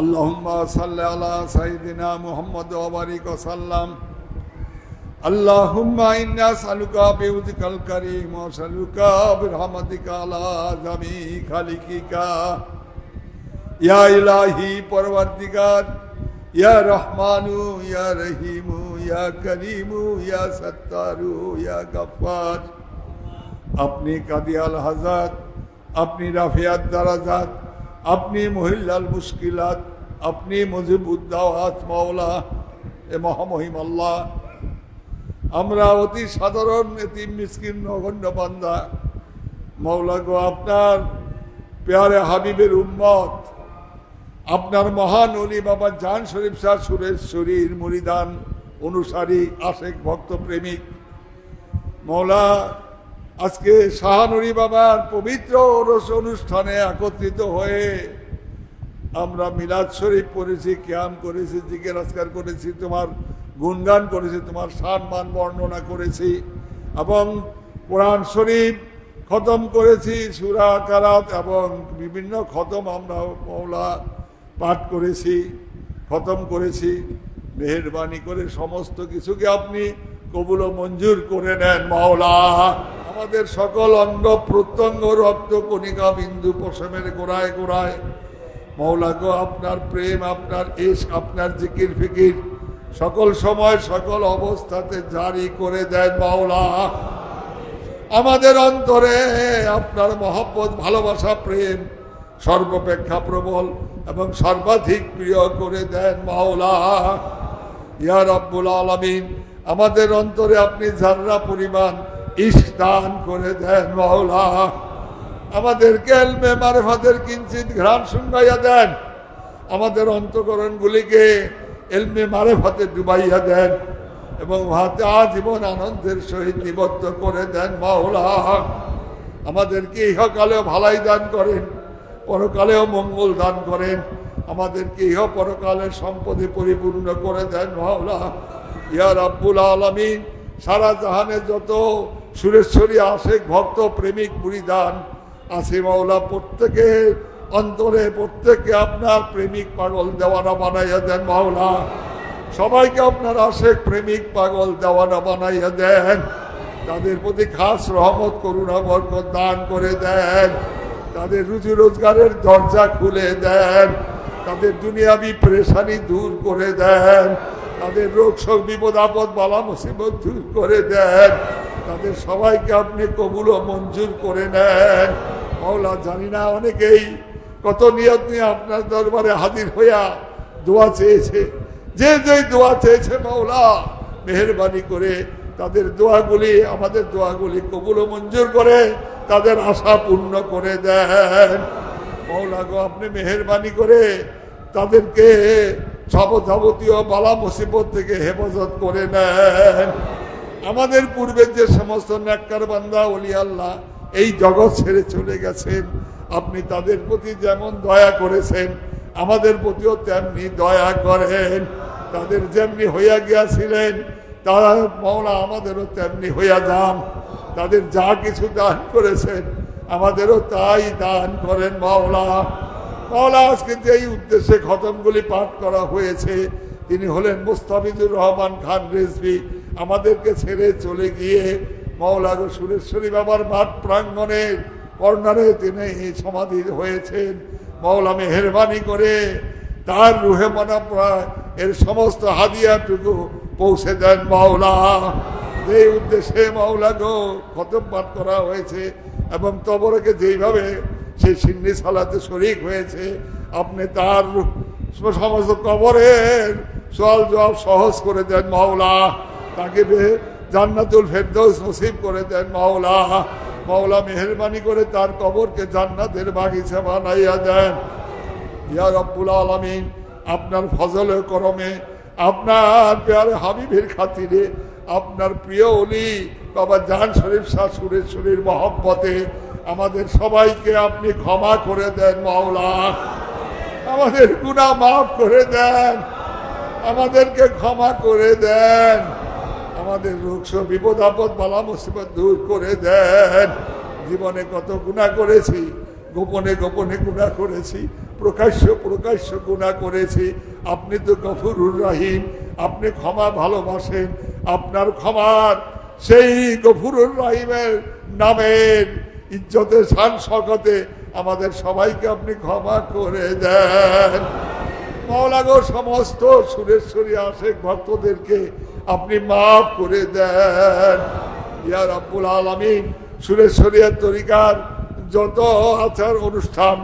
আল্লাহুম্মা সাল্লি আলা সাইয়্যিদিনা মুহাম্মদ ওয়া বারিক ওয়া সাল্লাম। আল্লাহুম্মা ইন্না নাসআলুকা বিওয়াজহিকাল কারীম ওয়া নাসআলুকা বিরহমাতিকা আলা জামি খালিকিকা ইয়া ইলাহি পরওয়ারদিগার ইয়া রহমানু ইয়া রহিমু ইয়া করিমু ইয়া সত্তারু ইয়া গফফার। আপনি কাদিয়াল হাজাত, আপনি রাফিয়াত দারাজাত, আপনি মুহিল্লাল মুশকিলাত, আপনি মুজিবুদ্দাওয়াত মাওলা এ মহামহিম আল্লাহ। আমরা অতি সাধারণ এতিম মিসকিন নগণ্য বান্দা মাওলা গো, আপনার প্যারে হাবিবের উম্মত, আপনার মহান ওলি বাবা জান শরীফ শাহ সুরেশ্বরীর মুরিদান অনুসারী আশেক ভক্ত প্রেমিক মাওলা, আজকে শাহানুরী বাবার পবিত্র ওরস অনুষ্ঠানে একত্রিত হয়ে আমরা মিলাদ শরীফ পড়েছি, কিয়াম করেছি, জিকির আজকার করেছি, তোমার গুণগান করেছি, তোমার সম্মান বর্ণনা করেছি এবং কোরআন শরীফ খতম করেছি, সূরা কারাত এবং বিভিন্ন খতম আমরা মাওলা পাঠ করেছি, খতম করেছি। মেহেরবানি করে সমস্ত কিছুকে আপনি কবুল ও মঞ্জুর করে নেন মাওলা। আমাদের সকল অঙ্গ প্রত্যঙ্গ রক্ত কণিকা বিন্দু পশমের গোড়ায় গোড়ায় মাওলা গো, আপনার প্রেম, আপনার ইশক, আপনার জিকির ফিকির সকল সময় সকল অবস্থাতে জারি করে দেন মাওলা। আমাদের অন্তরে আপনার মহব্বত, ভালোবাসা, প্রেম সর্বাপেক্ষা প্রবল এবং সর্বাধিক প্রিয় করে দেন মাওলা। ইয়া রাব্বুল আলামিন, আমাদের অন্তরে আপনি যাররা পরিমাণ ইশক দান করে দেন মাওলা। আমাদেরকে ইলমে মারিফাতের কিঞ্চিত ঘ্রাণ শুঙ্গাইয়া দেন, আমাদের অন্তঃকরণগুলিকে ইলমে মারিফাতে ডুবাইয়া দেন এবং হাতে আজীবন আনন্দের সহিত নিবদ্ধ করে দেন মাওলা। আমাদেরকে ইহকালেও ভালাই দান করেন, পরকালেও মঙ্গল দান করেন, আমাদেরকে ইহ পরকালের সম্পদে পরিপূর্ণ করে দেন মাওলা। ইয়া রাব্বুল আলামিন, সারা জাহানে যত সুরেশ্বরী আশেক ভক্ত প্রেমিক মুরিদান আছে মাওলা, প্রত্যেকের অন্তরে প্রত্যেককে আপনার প্রেমিক পাগল দেওয়ানা বানাইয়া দেন মাওলা। সবাইকে আপনার আশেক প্রেমিক পাগল দেওয়ানা বানাইয়া দেন, তাদের প্রতি খাস রহমত করুণা বরকত দান করে দেন, তাদের রুজি রোজগারের দরজা খুলে দেন, তাদের দুনিয়াবি পেরেশানি দূর করে দেন, তাদের রোগ শোক বিপদ আপদ বালা মুসিবত দূর করে দেন, তাদের সবাইকে আপনি কবুল ও মঞ্জুর করে নেন মাওলা। জানি না অনেকেই কত নিয়ত নিয়ে আপনার দরবারে হাজির হইয়া দোয়া চেয়েছে, যে যে দোয়া চেয়েছে মাওলা মেহেরবানি করে তাদের দোয়াগুলি, আমাদের দোয়াগুলি কবুল ও মঞ্জুর করে তাদের আশা পূর্ণ করে দেন মাওলা গো। আপনি মেহেরবানি করে তাদেরকে সব যাবতীয় বালা মুসিবত থেকে হেফাজত করে নেন। আমাদের পূর্বের যে সমস্ত নেককার বান্দা ওলি আল্লাহ এই জগৎ ছেড়ে চলে গেছেন, আপনি তাদের প্রতি যেমন দয়া করেছেন আমাদের প্রতিও তেমনি দয়া করেন। তাদের যেমনি হইয়া গিয়াছিলেন তারা মাওলা আমাদেরও তেমনি হইয়া যান, তাদের যা কিছু দান করেছেন আমাদেরও তাই দান করেন মাওলা। মাওলা আজকে যেই উদ্দেশ্যে খতমগুলি পাঠ করা হয়েছে, তিনি হলেন মুস্তাফিজুর রহমান খান রেজভী। আমাদেরকে ছেড়ে চলে গিয়ে মাওলা গো সুরেশ্বরী বাবার মাঠ প্রাঙ্গণের কর্নারে তিনি সমাধি হয়েছেন। মাওলা মেহেরবানি করে তার রুহে মনা প্রায় এর সমস্ত হাদিয়াটুকু পৌঁছে দেন মাওলা। এই উদ্দেশ্যে মাওলা গো খতম পাঠ করা হয়েছে এবং তবরকে যেইভাবে সেই সিন্নি সালাতে শরীক হয়েছে, আপনি তার সমস্ত কবরের সওয়াল জবাব সহজ করে দেন মাওলা। তাকে জান্নাতুল ফেরদৌস নসিব করে দেন মাওলা। মাওলা মেহেরবানি করে তার কবরকে জান্নাতের বাগিচা বানাইয়া দেন। ইয়া রাব্বুল আলামিন, আপনার ফজল করমে, আপনার প্যারে হাবিবের খাতিরে, আপনার প্রিয় ওলি বাবা জান শরীফ শাহ সুরেশ্বরীর মহব্বতে আমাদের সবাইকে আপনি ক্ষমা করে দেন মাওলা। আমাদের গুনাহ মাফ করে দেন, আমাদেরকে ক্ষমা করে দেন, আমাদের রোগ শোক বিপদ আপদ বালা মুসিবত দূর করে দেন। জীবনে কত গুনাহ করেছি, গোপনে গোপনে গুনাহ করেছি, প্রকাশ্য গুনাহ করেছি। আপনি তো গফুরুর রহিম, আপনি ক্ষমা ভালোবাসেন। আপনার ক্ষমার সেই গফুরুর রহিমের নামের ইজ্জতে শান শওকতে আমাদের সবাইকে আপনি ক্ষমা করে দেন। মাওলা গো, সমস্ত সুরেশ্বরী আশেক ভক্তদেরকে আপনি মাফ করে দেন। ইয়া রাব্বুল আলামিন, সুরেশ্বরীর তরিকার যত আচার অনুষ্ঠান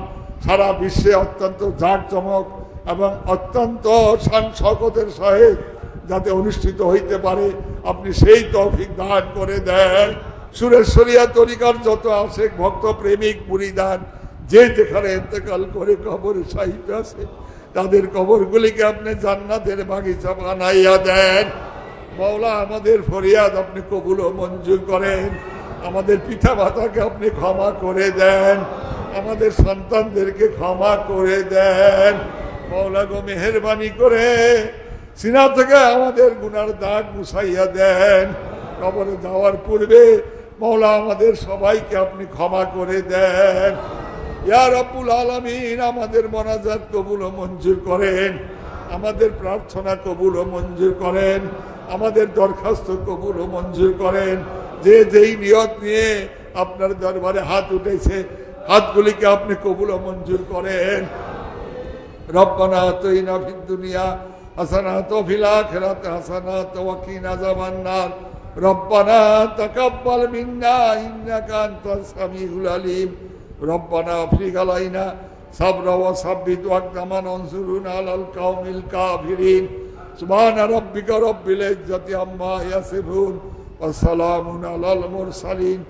সারা বিশ্বে অত্যন্ত জাঁকজমক এবং অত্যন্ত শান শওকতের সহিত যাতে অনুষ্ঠিত হইতে পারে আপনি সেই তৌফিক দান করে দেন। সুরেশ্বরিয়া তরিকার যত আশেক ভক্ত প্রেমিক মুরিদান যে যেখানে ইন্তেকাল করে কবরে সাহিত্য আছে তাদের কবরগুলিকে আপনি জান্নাতের বাগিচা বানাইয়া দেন। মাওলা, আমাদের ফরিয়াদ আপনি কবুল ও মঞ্জুর করেন। আমাদের পিতা মাতাকে আপনি ক্ষমা করে দেন, আমাদের সন্তানদেরকে ক্ষমা করে দেন। মাওলা গো, মেহেরবানি করে সিনা থেকে আমাদের গুনার দাগ মুছাইয়া দেন। কবরে যাওয়ার পূর্বে মাওলা আমাদের সবাইকে আপনি ক্ষমা করে দেন। ইয়া রাব্বুল আলামিন, আমাদের মোনাজাত কবুল ও মঞ্জুর করেন, আমাদের প্রার্থনা কবুল ও মঞ্জুর করেন, আমাদের দরখাস্ত কবুল ও মঞ্জুর করেন। যে যেই নিয়ত নিয়ে আপনার দরবারে হাত উঠেছে হাতগুলিকে আপনি কবুল ও মঞ্জুর করেন। রব্বানা আতিনা ফিদ দুনিয়া হাসানাতাও ওয়া ফিল আখিরাতি হাসানাতাও ওয়া কিনা আযাবান নার। রব্বানা তাকাব্বাল মিন্না ইন্নাকা আনতাস সামিউল আলিম। রব্বানা আফরিগ আলাইনা সাবরা ওয়া সাব্বিত ওয়াকদামান আনসুরুনা আলাল কাওমিল কাফিরিন। সুবহান রাব্বিকা রাব্বিল ইজ্জাতি আম্মা ইয়াসিফুন ওয়া সালামুন আলাল মুরসালিন।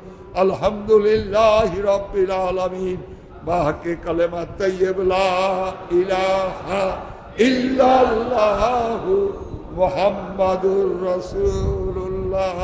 আলহামদুলিল্লাহি রাব্বিল আলামিন। বাহকে কালেমা তাইয়্যিব লা ইলাহা ইল্লাল্লাহু মুহাম্মাদুর রাসূলুল্লাহ।